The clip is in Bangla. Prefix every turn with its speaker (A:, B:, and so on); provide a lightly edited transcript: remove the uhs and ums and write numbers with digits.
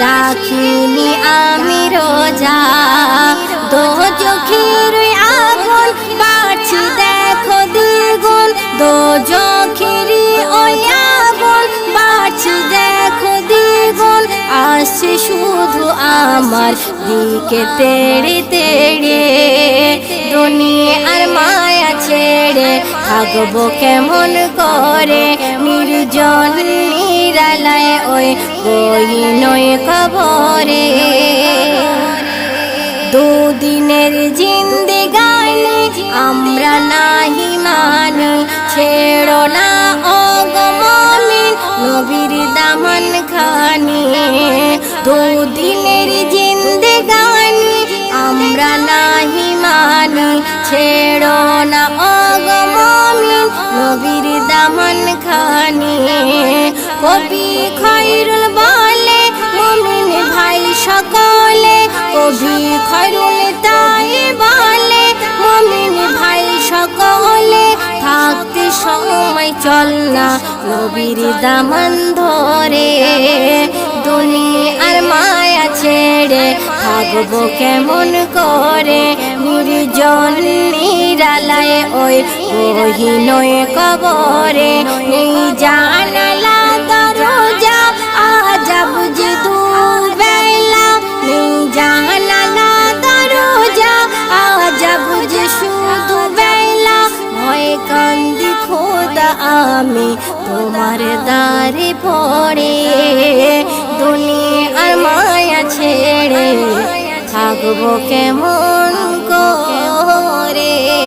A: রাখিনি আমি রোজা দোজখের আগুন বাড়ছে দেখো দ্বিগুণ দোজখের ওই আগুন বাড়ছে দেখো দ্বিগুণ আসছে শুধু আমার দিকে তেড়ে তেড়ে দুনিয়ার মায়া ছেড়ে থাকবো কেমন করে নির্জন নিরালায় ওই গহীন কবরে দুদিনের জিন্দেগানি আমরা নাহি মানি ছেড়ো না ওগো মুমিন নবীর দামন খানি দুদিনের জিন্দেগানি আমরা নাহি মানি ছেড়ো না ওগো মুমিন নবীর দামন খানি কবি খৈরুল বলে মুমিন ভাই সকলে কবি খৈরুল তাই বলে মুমিন ভাই সকলে থাকতে সময় চল না নবীর দামন ধরে দুনিয়ার মায়া ছেড়ে থাকবো কেমন করে নির্জন নিরালায় ওই গহীন কবরে নেই জানালা দরজা আজব যে দুবেলা নেই জানালা দরজা আজব যে শুধু বেলা ভয়ে কান্দি খোদা আমি তোমার দ্বারে পড়ে দুনিয়ার মায়া ছেড়ে থাকবো কেমন